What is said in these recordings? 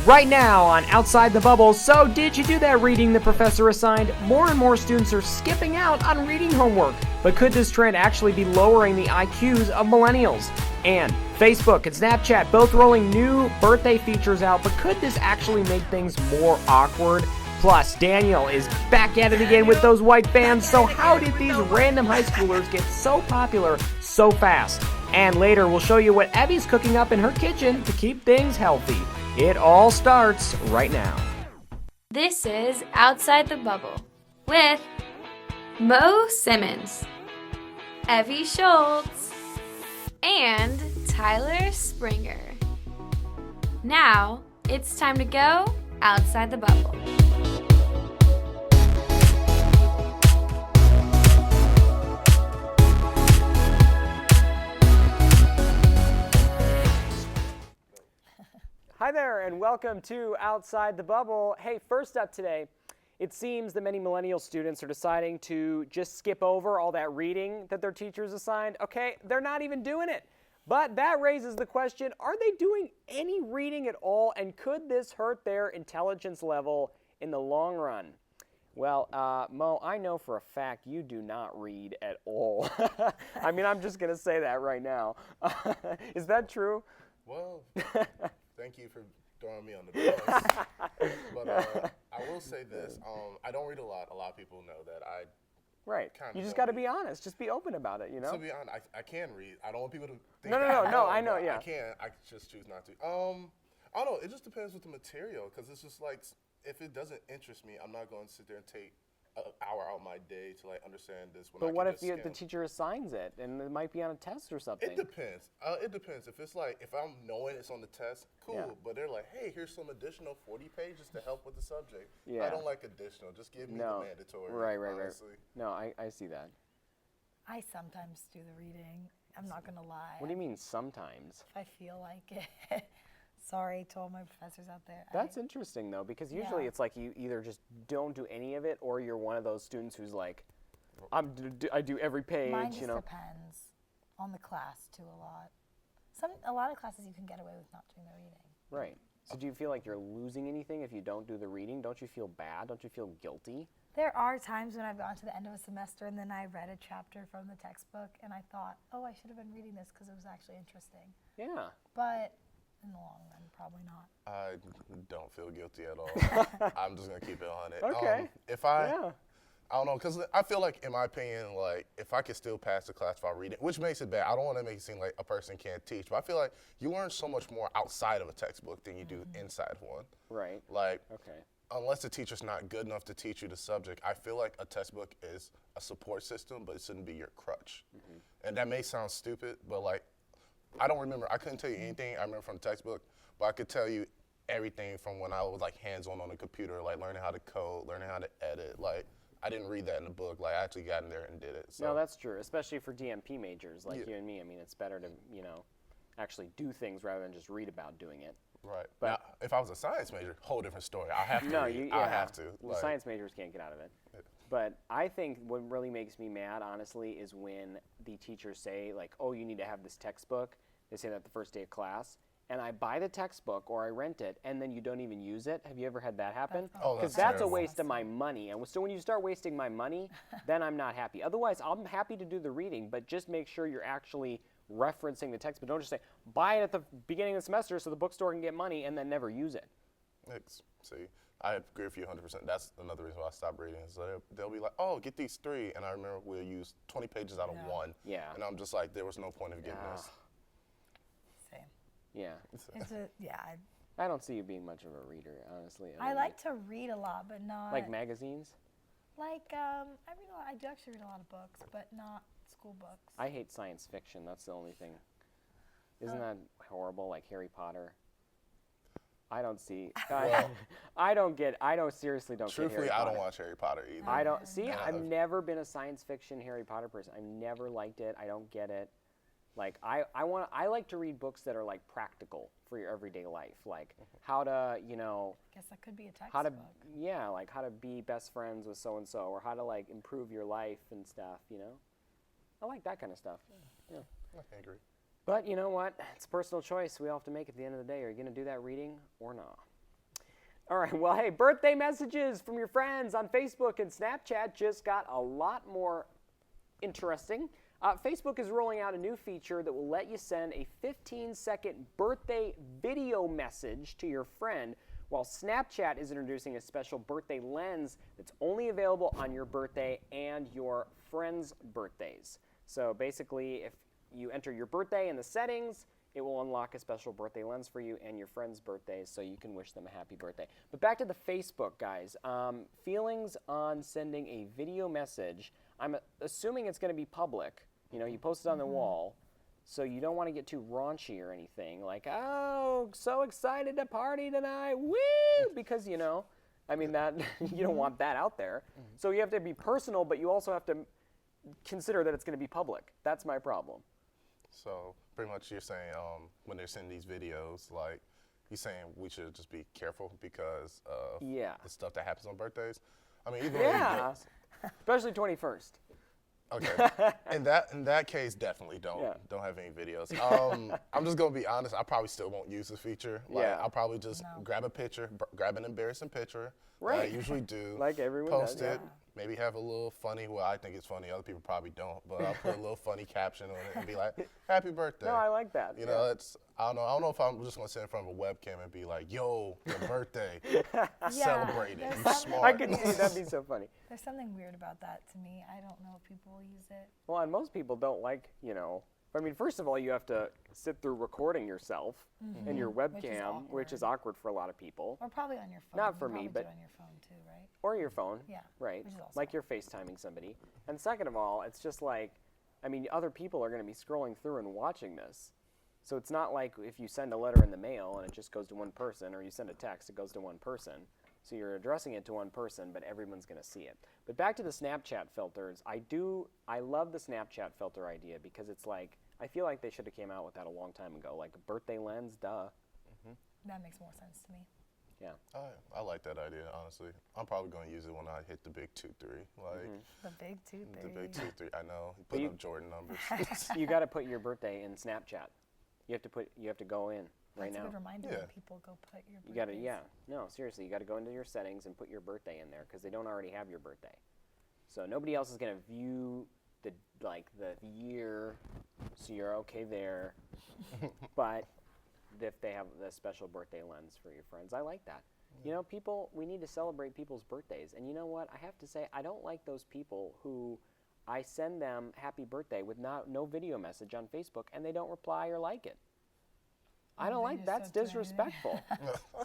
right now on Outside the Bubble. So, did you do that reading the professor assigned? More and more students are skipping out on reading homework. But could this trend actually be lowering the IQs of millennials? And Facebook and Snapchat both rolling new birthday features out, but could this actually make things more awkward? Plus, Daniel is back at it again with those white bands, so how did these random high schoolers get so popular so fast? And later, we'll show you what Abby's cooking up in her kitchen to keep things healthy. It all starts right now. This is Outside the Bubble with Mo Simmons, Evie Schultz, and Tyler Springer. Now, it's time to go outside the bubble. Hi there, and welcome to Outside the Bubble. Hey, first up today, it seems that many millennial students are deciding to just skip over all that reading that their teachers assigned. Okay, they're not even doing it. But that raises the question, are they doing any reading at all, and could this hurt their intelligence level in the long run? Well, Mo, I know for a fact you do not read at all. I mean, I'm just going to say that right now. Is that true? Well, thank you for throwing me on the bus. But I will say this. I don't read a lot. A lot of people know that I Right. You just got to be honest. Just be open about it, you know? To be honest, I can read. I don't want people to think No, I know, yeah. I can. I just choose not to. I don't know. It just depends with the material, because it's just like, if it doesn't interest me, I'm not going to sit there and take an hour out of my day to like understand this. But what if the teacher assigns it and it might be on a test or something? It depends. It depends. If it's like, if I'm knowing it's on the test, cool. Yeah. But they're like, hey, here's some additional 40 pages to help with the subject. Yeah. I don't like additional. Just give me the mandatory. Right. No, I see that. I sometimes do the reading. I'm not going to lie. What do you mean sometimes? If I feel like it. Sorry to all my professors out there. That's interesting, though, because usually it's like you either just don't do any of it, or you're one of those students who's like, I do every page. Mine just depends on the class, too, a lot. A lot of classes you can get away with not doing the reading. Right. So do you feel like you're losing anything if you don't do the reading? Don't you feel bad? Don't you feel guilty? There are times when I've gone to the end of a semester and then I read a chapter from the textbook and I thought, oh, I should have been reading this because it was actually interesting. Yeah. But in the long run, probably not. I don't feel guilty at all. I'm just going to keep it on it. Okay. I don't know, because I feel like, in my opinion, like, if I could still pass the class if I read it, which makes it bad. I don't want to make it seem like a person can't teach, but I feel like you learn so much more outside of a textbook than you do inside one. Right. Like, unless the teacher's not good enough to teach you the subject, I feel like a textbook is a support system, but it shouldn't be your crutch. And that may sound stupid, but, like, I don't remember. I couldn't tell you anything I remember from the textbook, but I could tell you everything from when I was, like, hands-on on the computer, like, learning how to code, learning how to edit. Like, I didn't read that in the book. Like, I actually got in there and did it. So. No, that's true, especially for DMP majors like you and me. I mean, it's better to, actually do things rather than just read about doing it. Right. But now, if I was a science major, whole different story. I have to read. I have to. Well, science majors can't get out of it. But I think what really makes me mad, honestly, is when the teachers say, like, oh, you need to have this textbook. They say that the first day of class. And I buy the textbook or I rent it, and then you don't even use it. Have you ever had that happen? Because that's a waste of my money. And so when you start wasting my money, then I'm not happy. Otherwise, I'm happy to do the reading, but just make sure you're actually referencing the text. But don't just say, buy it at the beginning of the semester so the bookstore can get money, and then never use it. See, I agree with you 100%. That's another reason why I stopped reading. So they'll be like, oh, get these 3. And I remember we'll use 20 pages out of 1. Yeah. And I'm just like, there was no point of getting this. Same. Yeah. I don't see you being much of a reader, honestly. I like to read a lot, but not... Like magazines? Like, I read a lot. I do actually read a lot of books, but not school books. I hate science fiction. That's the only thing. Isn't that horrible, like Harry Potter? I don't see... seriously don't get Harry Potter. Truthfully, I don't watch Harry Potter either. I don't... See, I've never been a science fiction Harry Potter person. I've never liked it. I don't get it. Like, I like to read books that are, like, practical for your everyday life. Like, how to, I guess that could be a textbook. Like, how to be best friends with so-and-so, or how to, like, improve your life and stuff, I like that kind of stuff. Yeah. I can agree. But you know what? It's a personal choice we all have to make at the end of the day. Are you going to do that reading or not? All right, well, hey, birthday messages from your friends on Facebook and Snapchat just got a lot more interesting. Facebook is rolling out a new feature that will let you send a 15-second birthday video message to your friend, while Snapchat is introducing a special birthday lens that's only available on your birthday and your friends' birthdays. So basically, if you enter your birthday in the settings, it will unlock a special birthday lens for you and your friends' birthdays so you can wish them a happy birthday. But back to the Facebook, guys. Feelings on sending a video message. I'm assuming it's going to be public. You know, you post it on the wall, so you don't want to get too raunchy or anything. Like, oh, so excited to party tonight, woo! Because, you know, I mean, that you don't want that out there. So you have to be personal, but you also have to consider that it's going to be public. That's my problem. So pretty much you're saying when they're sending these videos, like you're saying we should just be careful because of the stuff that happens on birthdays. I mean, even Yeah, especially 21st. Okay. In that case, definitely don't have any videos. I'm just gonna be honest. I probably still won't use this feature. Like, I'll probably just grab a picture, grab an embarrassing picture. Right. I usually do. Like everyone post does, it. Maybe have a little funny. Well, I think it's funny. Other people probably don't. But I'll put a little funny caption on it and be like, "Happy birthday." No, I like that. You know, it's I don't know if I'm just gonna sit in front of a webcam and be like, "Yo, your birthday, celebrate it." You smart. I can see that'd be so funny. There's something weird about that to me. I don't know if people will use it. Well, and most people don't like, you know. I mean, first of all, you have to sit through recording yourself and your webcam, which is awkward for a lot of people. Or probably on your phone. Not for You me, probably but do it on your phone too, right? or your phone. Yeah, Right. which is also Like you're FaceTiming somebody. And second of all, it's just like, I mean, other people are going to be scrolling through and watching this. So it's not like if you send a letter in the mail and it just goes to one person, or you send a text, it goes to one person. So you're addressing it to one person, but everyone's going to see it. But back to the Snapchat filters, I love the Snapchat filter idea because it's like, I feel like they should have came out with that a long time ago. Like a birthday lens, duh. That makes more sense to me. Yeah. I like that idea, honestly. I'm probably going to use it when I hit the big 2-3. Like, The big 2-3. the big 2-3. I know. Put up Jordan numbers. You got to put your birthday in Snapchat. You have to go in right That's now. a good reminder when people go put your You got to, birthdays. no, seriously, you got to go into your settings and put your birthday in there because they don't already have your birthday. So nobody else is going to view the year, so you're okay there. But if they have the special birthday lens for your friends, I like that. You know, we need to celebrate people's birthdays. And you know what? I have to say, I don't like those people who I send them happy birthday with no video message on Facebook and they don't reply or like it. I don't like that's disrespectful.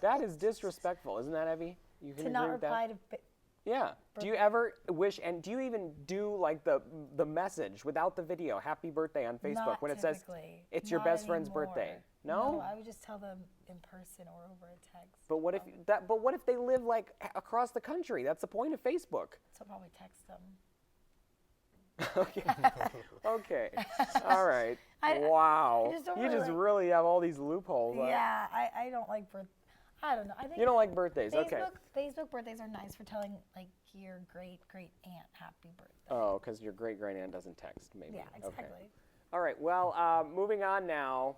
That is disrespectful, isn't that, Evie? You can To not agree with that? reply to. Yeah. Do you ever wish, and do you even do like the message without the video, happy birthday on Facebook Not when it says typically. it's your Not best friend's anymore. birthday? No? I would just tell them in person or over a text. But what if they live like across the country? That's the point of Facebook. So I'll probably text them. Okay. Okay. All right. Wow. I just don't you really just like- really have all these loopholes. Yeah, I don't like I don't know. I think You don't like birthdays. Okay. Facebook birthdays are nice for telling like your great aunt happy birthday. Oh, because your great aunt doesn't text, maybe. Yeah, exactly. Okay. All right. Well, moving on now.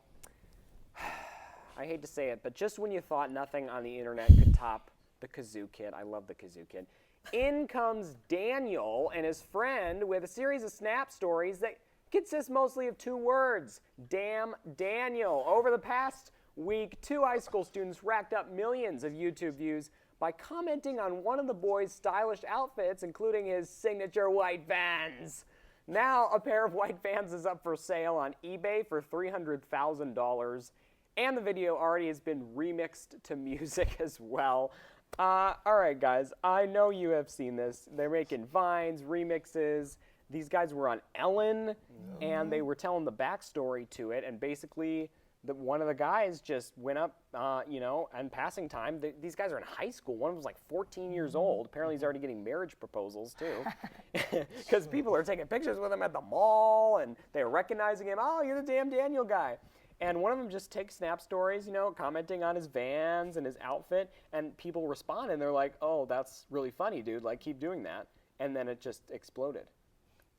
I hate to say it, but just when you thought nothing on the internet could top the Kazoo Kid, I love the Kazoo Kid, in comes Daniel and his friend with a series of Snap stories that consist mostly of 2 words, damn Daniel. Over the past week, 2 high school students racked up millions of YouTube views by commenting on one of the boys' stylish outfits, including his signature white Vans. Now, a pair of white Vans is up for sale on eBay for $300,000, and the video already has been remixed to music as well. All right, guys, I know you have seen this. They're making Vines, remixes. These guys were on Ellen, and they were telling the backstory to it, and basically one of the guys just went up, and passing time. These guys are in high school. One was like 14 years old. Apparently he's already getting marriage proposals, too, because people are taking pictures with him at the mall, and they're recognizing him. Oh, you're the damn Daniel guy. And one of them just takes Snap stories, commenting on his Vans and his outfit, and people respond, and they're like, oh, that's really funny, dude. Like, keep doing that. And then it just exploded.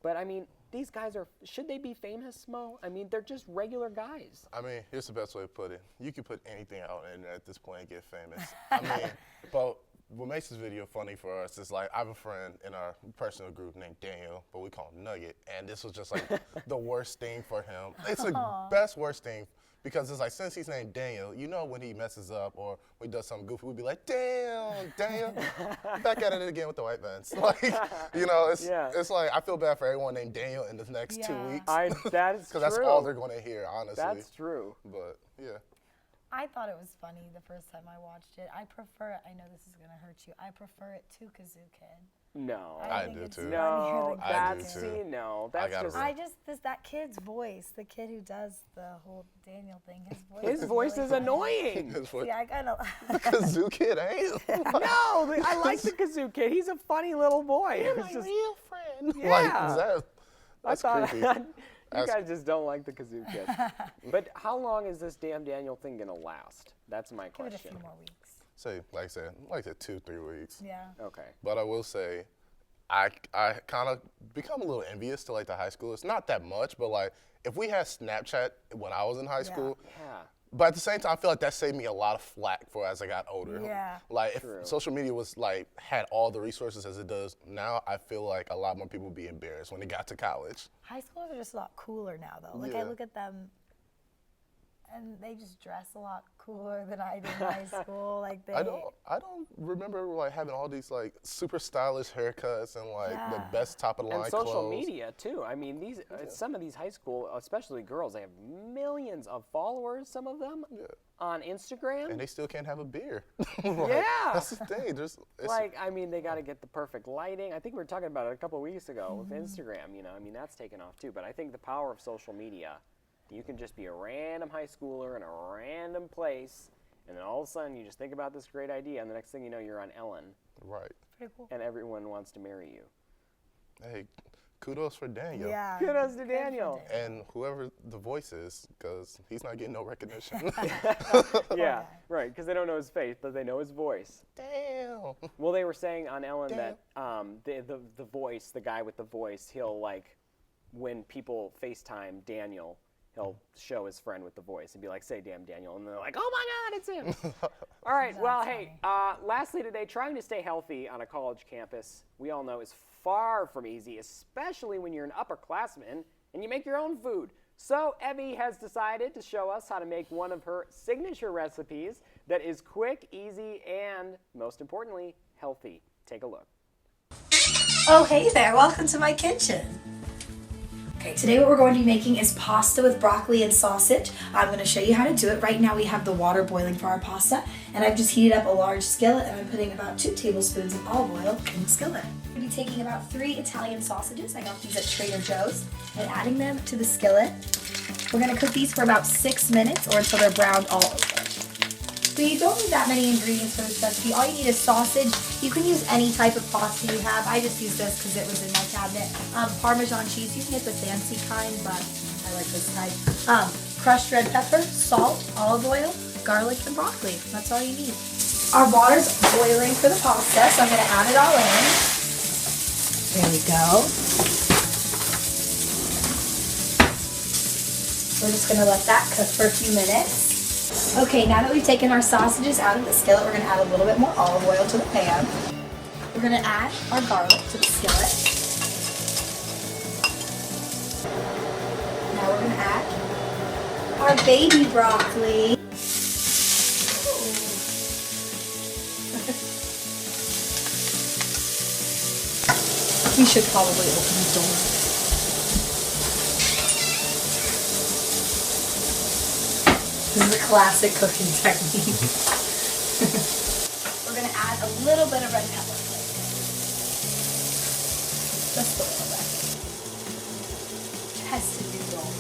But, I mean, these guys should they be famous, Mo? I mean, they're just regular guys. I mean, here's the best way to put it. You can put anything out on the internet at this point and get famous. I mean, but what makes this video funny for us is like, I have a friend in our personal group named Daniel, but we call him Nugget, and this was just like the worst thing for him. It's the best worst thing, because it's like, since he's named Daniel, you know when he messes up or when he does something goofy, we'd be like, damn, Daniel, back at it again with the white vans. Like, you know, it's like, I feel bad for everyone named Daniel in the next 2 weeks. That is true. Because that's all they're going to hear, honestly. That's true. But, yeah. I thought it was funny the first time I watched it. I know this is going to hurt you. I prefer it to Kazoo Kid. No. I think do it's too. funnier No, than I Kazoo do Kid. too. No, that's just. That kid's voice, the kid who does the whole Daniel thing, His voice is really annoying. His voice- Yeah, I kind of. Kazoo Kid, ain't it? No, I like the Kazoo Kid. He's a funny little boy. You're It's my just- real friend. Yeah. Like, I that's thought creepy. you guys just don't like the Kazoo Kid. But how long is this damn Daniel thing gonna last? That's my Give it a question. few more weeks. Say, like I said, 2-3 weeks. Yeah. Okay. But I will say, I kind of become a little envious to like the high schoolers. Not that much, but like if we had Snapchat when I was in high school, Yeah. but at the same time, I feel like that saved me a lot of flack for as I got older. Yeah. Like if True. social media was like had all the resources as it does now, I feel like a lot more people would be embarrassed when they got to college. High schoolers are just a lot cooler now, though. Like, I Yeah. look at them, and they just dress a lot cooler than I did in high school. Like, they. I don't remember like having all these like super stylish haircuts and like the Yeah. best top of the line And social clothes. media too. I mean, some of these high school, especially girls, they have millions of followers. Some of them on Instagram. And they still can't have a beer. Yeah. That's the thing. It's, Like, I mean, they got to get the perfect lighting. I think we were talking about it a couple of weeks ago with Instagram. You know, I mean, that's taken off too. But I think the power of social media, you can just be a random high schooler in a random place, and then all of a sudden you just think about this great idea, and the next thing you know, you're on Ellen, right. Pretty cool. and everyone wants to marry you. Hey, kudos for Daniel. Yeah. Kudos to good for Daniel. And whoever the voice is, because he's not getting no recognition. Yeah, right, because they don't know his face, but they know his voice. Damn. Well, they were saying on Ellen that the voice, the guy with the voice, he'll like, when people FaceTime Daniel, he'll show his friend with the voice and be like, say damn Daniel, and they're like, oh my God, it's him. All right, well, hey, lastly today, trying to stay healthy on a college campus, we all know is far from easy, especially when you're an upperclassman and you make your own food. So Evie has decided to show us how to make one of her signature recipes that is quick, easy, and most importantly, healthy. Take a look. Oh, hey there, welcome to my kitchen. Okay, today what we're going to be making is pasta with broccoli and sausage. I'm going to show you how to do it. Right now we have the water boiling for our pasta, and I've just heated up a large skillet, and I'm putting about 2 tablespoons of olive oil in the skillet. I'm going to be taking about 3 Italian sausages, I got these at Trader Joe's, and adding them to the skillet. We're going to cook these for about 6 minutes or until they're browned all over. We don't need that many ingredients for this recipe. All you need is sausage. You can use any type of pasta you have. I just used this because it was in my cabinet. Parmesan cheese. You can get the fancy kind, but I like this type. Crushed red pepper, salt, olive oil, garlic, and broccoli. That's all you need. Our water's boiling for the pasta, so I'm going to add it all in. There we go. We're just going to let that cook for a few minutes. Okay, now that we've taken our sausages out of the skillet, we're going to add a little bit more olive oil to the pan. We're going to add our garlic to the skillet. Now we're going to add our baby broccoli. We should probably open the door. This is a classic cooking technique. We're going to add a little bit of red pepper flake. Just a little bit. Test it, noodle.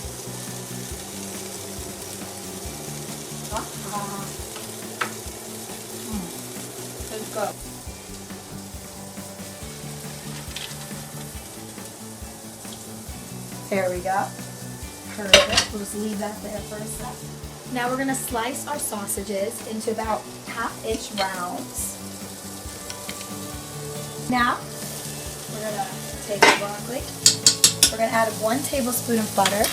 Let's go. There we go. Perfect. We'll just leave that there for a sec. Now we're going to slice our sausages into about 1/2-inch rounds. Now, we're going to take the broccoli, We're going to add 1 tablespoon of butter.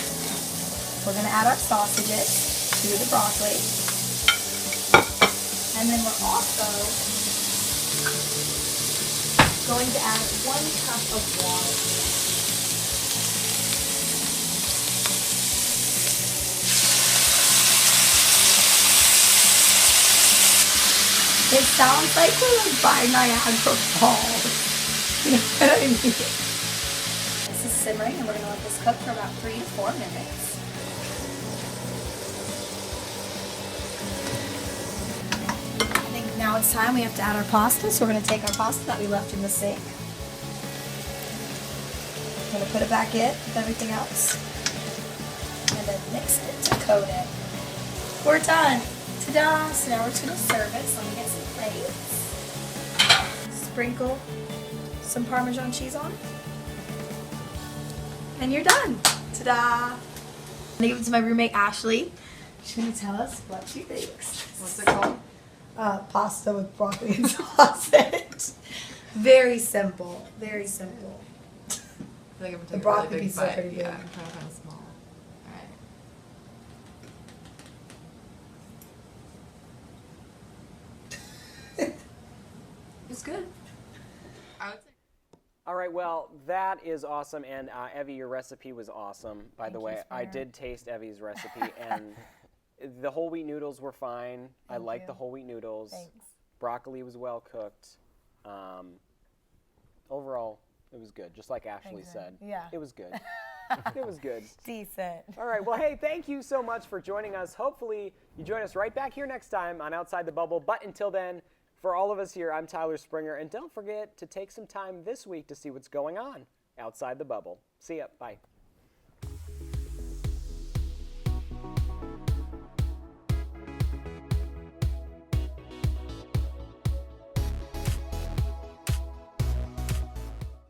We're going to add our sausages to the broccoli. And then we're also going to add 1 cup of water. It sounds like we're by Niagara Falls. You know what I mean? This is simmering and we're going to let this cook for about 3 to 4 minutes. I think now it's time we have to add our pasta. So we're going to take our pasta that we left in the sink. I'm going to put it back in with everything else. And then mix it to coat it. We're done. Ta-da! So now we're just going to serve it. So let me get some plates. Sprinkle some Parmesan cheese on. And you're done. Ta-da! I'm going to give it to my roommate Ashley. She's going to tell us what she thinks. What's it called? Pasta with broccoli and sausage. Very simple. Very simple. I think I'm The taking broccoli a really big pieces are bite. pretty big. Yeah, I'm trying to find a small. Alright. It's good. I would say. All right, well, that is awesome. And Evie, your recipe was awesome, by the way. I did taste Evie's recipe, and the whole wheat noodles were fine. I like the whole wheat noodles. Thanks. Broccoli was well cooked. Overall, it was good, just like Ashley said. Yeah. It was good. It was good. Decent. All right, well, hey, thank you so much for joining us. Hopefully, you join us right back here next time on Outside the Bubble. But until then, for all of us here, I'm Tyler Springer. And don't forget to take some time this week to see what's going on outside the bubble. See ya. Bye.